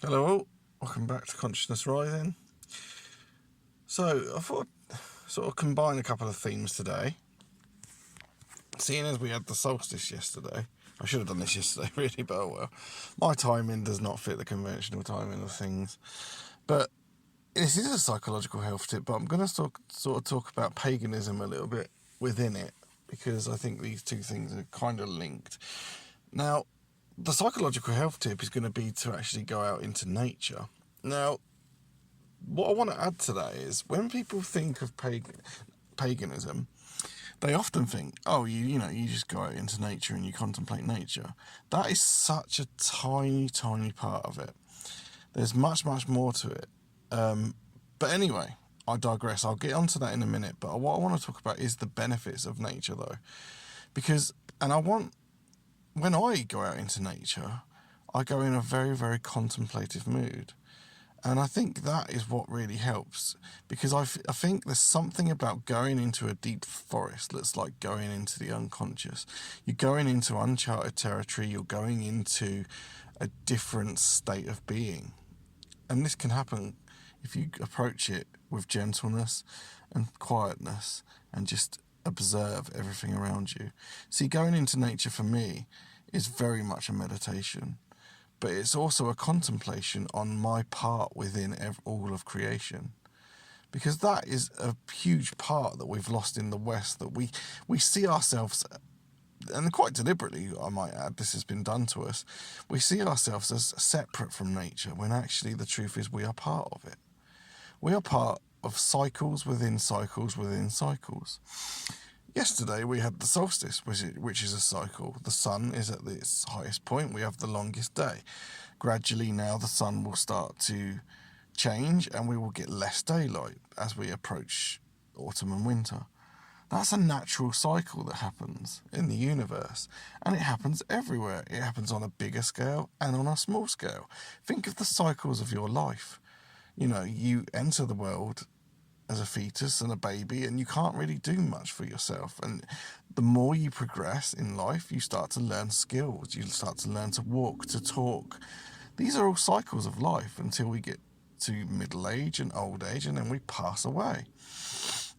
Hello all, welcome back to Consciousness Rising. So I thought I'd sort of combine a couple of themes today. Seeing as we had the solstice yesterday, I should have done this yesterday really, but oh well. My timing does not fit the conventional timing of things. But this is a psychological health tip, but I'm going to sort of talk about paganism a little bit within it, because I think these two things are kind of linked. Now, the psychological health tip is going to be to actually go out into nature. Now, what I want to add to that is when people think of paganism, they often think, oh, you just go out into nature and you contemplate nature. That is such a tiny, tiny part of it. There's much, much more to it. But anyway, I digress. I'll get onto that in a minute. But what I want to talk about is the benefits of nature, though. When I go out into nature, I go in a very, very contemplative mood. And I think that is what really helps, because I think there's something about going into a deep forest that's like going into the unconscious. You're going into uncharted territory, you're going into a different state of being. And this can happen if you approach it with gentleness and quietness and just observe everything around you. See, going into nature for me is very much a meditation, but it's also a contemplation on my part within all of creation. Because that is a huge part that we've lost in the West, that we see ourselves, and quite deliberately, I might add, this has been done to us, we see ourselves as separate from nature, when actually the truth is we are part of it. We are part of cycles within cycles within cycles. Yesterday we had the solstice, which is a cycle. The sun is at its highest point. We have the longest day. Gradually now the sun will start to change and we will get less daylight as we approach autumn and winter. That's a natural cycle that happens in the universe, and it happens everywhere. It happens on a bigger scale and on a small scale. Think of the cycles of your life. You enter the world as a fetus and a baby, and you can't really do much for yourself. And the more you progress in life, you start to learn skills. You start to learn to walk, to talk. These are all cycles of life until we get to middle age and old age, and then we pass away.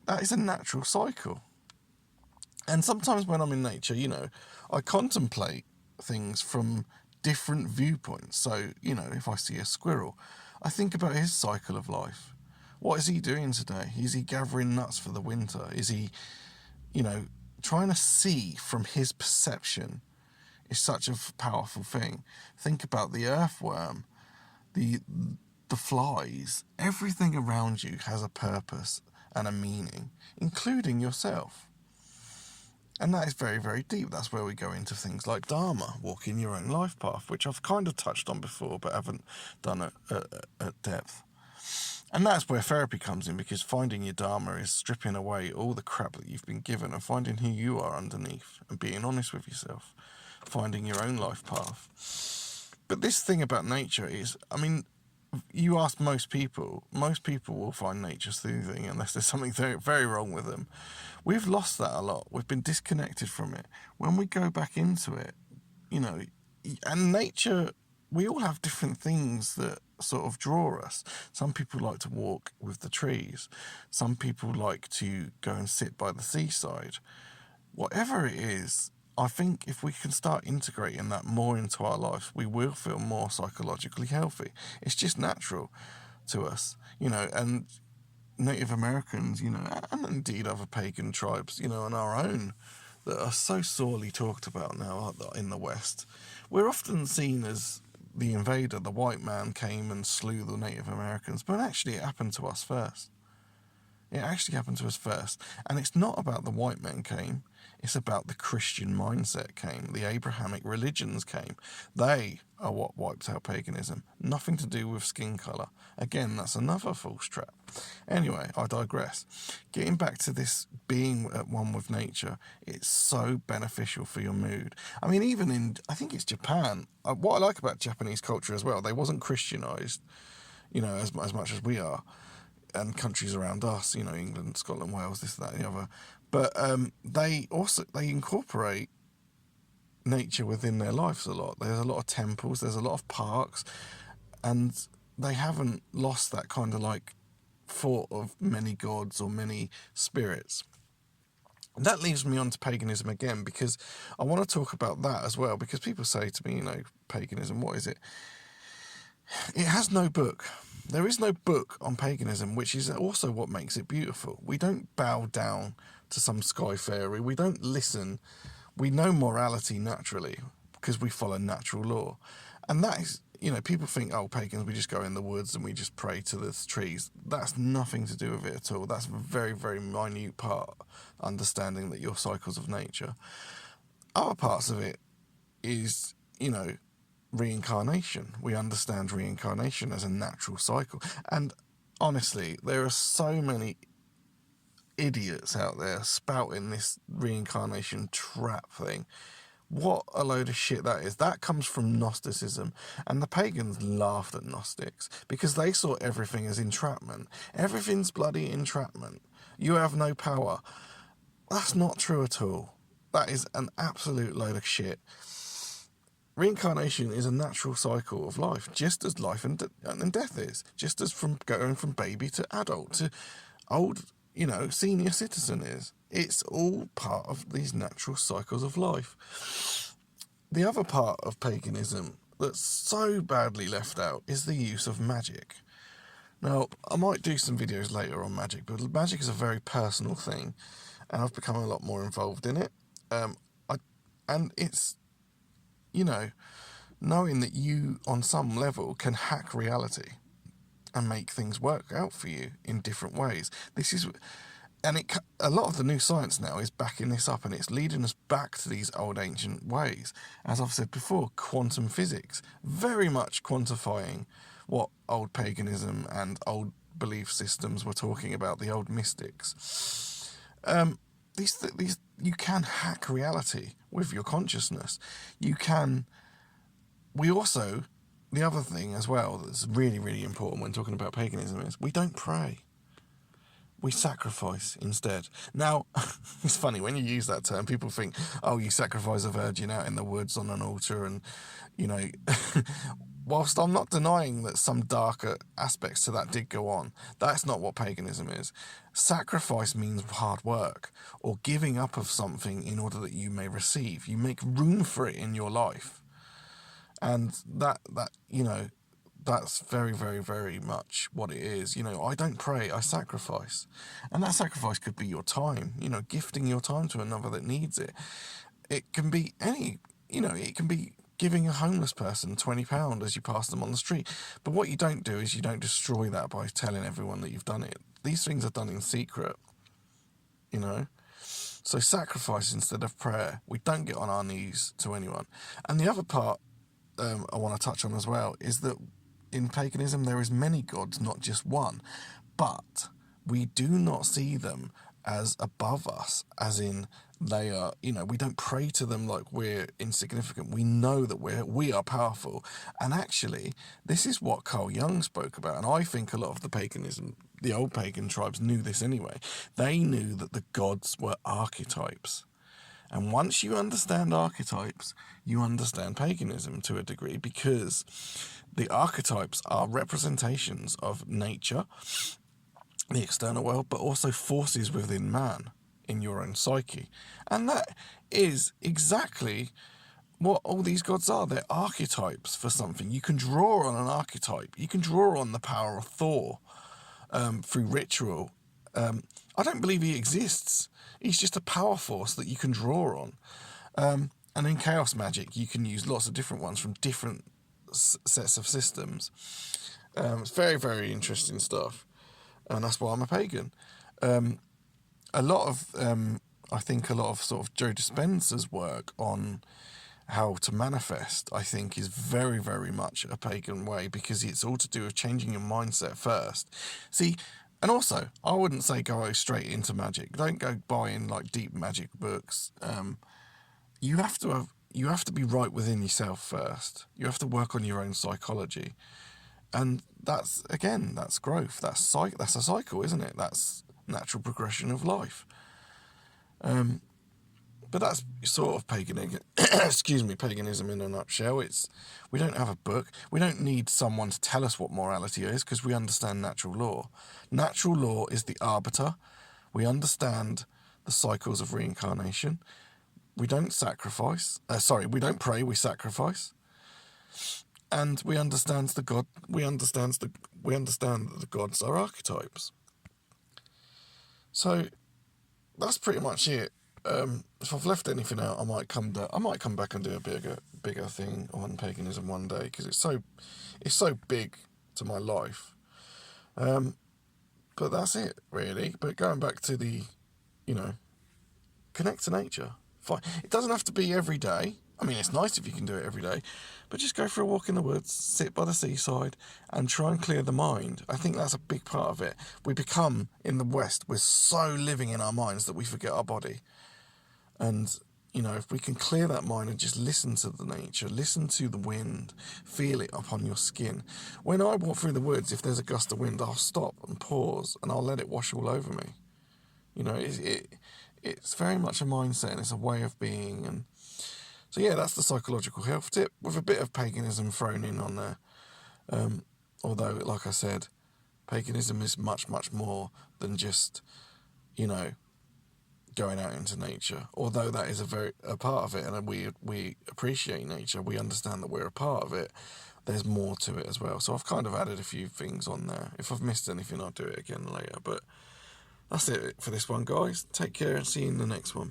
That is a natural cycle. And sometimes when I'm in nature, I contemplate things from different viewpoints. So, if I see a squirrel, I think about his cycle of life. What is he doing today? Is he gathering nuts for the winter? Is he, trying to see from his perception is such a powerful thing. Think about the earthworm, the flies. Everything around you has a purpose and a meaning, including yourself. And that is very, very deep. That's where we go into things like Dharma, walking your own life path, which I've kind of touched on before, but haven't done at depth. And that's where therapy comes in, because finding your Dharma is stripping away all the crap that you've been given and finding who you are underneath and being honest with yourself, finding your own life path. But this thing about nature is, you ask most people will find nature soothing unless there's something very, very wrong with them. We've lost that a lot. We've been disconnected from it. When we go back into it, and nature, we all have different things that sort of draw us. Some people like to walk with the trees. Some people like to go and sit by the seaside. Whatever it is, I think if we can start integrating that more into our life, we will feel more psychologically healthy. It's just natural to us, and Native Americans, and indeed other pagan tribes, on our own, that are so sorely talked about now in the West. We're often seen as the invader. The white man came and slew the Native Americans, but actually it happened to us first. It actually happened to us first. And it's not about the white men came, it's about the Christian mindset came, the Abrahamic religions came. They are what wiped out paganism. Nothing to do with skin colour. Again, that's another false trap. Anyway, I digress. Getting back to this being at one with nature, it's so beneficial for your mood. Even in, I think it's Japan, what I like about Japanese culture as well, they wasn't Christianised, as much as we are. And countries around us, England, Scotland, Wales, this, that, and the other. But they incorporate nature within their lives a lot. There's a lot of temples, there's a lot of parks, and they haven't lost that kind of like thought of many gods or many spirits. And that leaves me on to paganism again, because I want to talk about that as well, because people say to me, paganism, what is it? It has no book. There is no book on paganism, which is also what makes it beautiful. We don't bow down to some sky fairy. We don't listen. We know morality naturally because we follow natural law. And that is, people think, oh, pagans, we just go in the woods and we just pray to the trees. That's nothing to do with it at all. That's a very, very minute part, understanding that your cycles of nature. Other parts of it is, reincarnation. We understand reincarnation as a natural cycle. And honestly, there are so many idiots out there spouting this reincarnation trap thing. What a load of shit that is. That comes from Gnosticism. And the pagans laughed at Gnostics because they saw everything as entrapment. Everything's bloody entrapment. You have no power. That's not true at all. That is an absolute load of shit. Reincarnation is a natural cycle of life, just as life and death is. Just as from going from baby to adult to old, senior citizen is. It's all part of these natural cycles of life. The other part of paganism that's so badly left out is the use of magic. Now, I might do some videos later on magic, but magic is a very personal thing, and I've become a lot more involved in it. And it's, knowing that you, on some level, can hack reality and make things work out for you in different ways. A lot of the new science now is backing this up, and it's leading us back to these old ancient ways. As I've said before, quantum physics, very much quantifying what old paganism and old belief systems were talking about, the old mystics. These you can hack reality with your consciousness. The other thing as well that's really, really important when talking about paganism is we don't pray. We sacrifice instead. Now, it's funny, when you use that term, people think, oh, you sacrifice a virgin out in the woods on an altar, and, whilst I'm not denying that some darker aspects to that did go on, that's not what paganism is. Sacrifice means hard work, or giving up of something in order that you may receive. You make room for it in your life. And that's very, very, very much what it is. I don't pray, I sacrifice. And that sacrifice could be your time, gifting your time to another that needs it. It can be it can be giving a homeless person £20 as you pass them on the street. But what you don't do is you don't destroy that by telling everyone that you've done it. These things are done in secret, So sacrifice instead of prayer. We don't get on our knees to anyone. And the other part I want to touch on as well is that in paganism there is many gods, not just one, but we do not see them as above us, as in they are, we don't pray to them like we're insignificant. We know that we are powerful. And actually, this is what Carl Jung spoke about, and I think a lot of the old pagan tribes knew this anyway. They knew that the gods were archetypes. And once you understand archetypes, you understand paganism to a degree, because the archetypes are representations of nature, the external world, but also forces within man in your own psyche. And that is exactly what all these gods are. They're archetypes for something. You can draw on an archetype. You can draw on the power of Thor through ritual. I don't believe he exists. He's just a power force that you can draw on. And in chaos magic, you can use lots of different ones from different sets of systems. It's very, very interesting stuff. And that's why I'm a pagan. I think a lot of sort of Joe Dispenza's work on how to manifest, I think, is very, very much a pagan way, because it's all to do with changing your mindset first. See, and also, I wouldn't say go straight into magic. Don't go buying like deep magic books. You have to be right within yourself first. You have to work on your own psychology, and that's growth. That's a cycle, isn't it? That's natural progression of life. But that's sort of paganism. Excuse me, paganism in a nutshell. We don't have a book. We don't need someone to tell us what morality is because we understand natural law. Natural law is the arbiter. We understand the cycles of reincarnation. We don't sacrifice. We don't pray. We sacrifice. And we understand the God. We understand that the gods are archetypes. So that's pretty much it. If I've left anything out, I might come back and do a bigger thing on paganism one day because it's so big to my life. But that's it really. But going back to the, connect to nature. Fine. It doesn't have to be every day. I mean, it's nice if you can do it every day, but just go for a walk in the woods, sit by the seaside, and try and clear the mind. I think that's a big part of it. We become, in the West, we're so living in our minds that we forget our body. And, if we can clear that mind and just listen to the nature, listen to the wind, feel it upon your skin. When I walk through the woods, if there's a gust of wind, I'll stop and pause and I'll let it wash all over me. It's very much a mindset and it's a way of being. And so, yeah, that's the psychological health tip with a bit of paganism thrown in on there. Although, like I said, paganism is much, much more than just, going out into nature. Although that is a part of it, and we appreciate nature, we understand that we're a part of it. There's more to it as well. So I've kind of added a few things on there. If I've missed anything, I'll do it again later. But that's it for this one, guys. Take care and see you in the next one.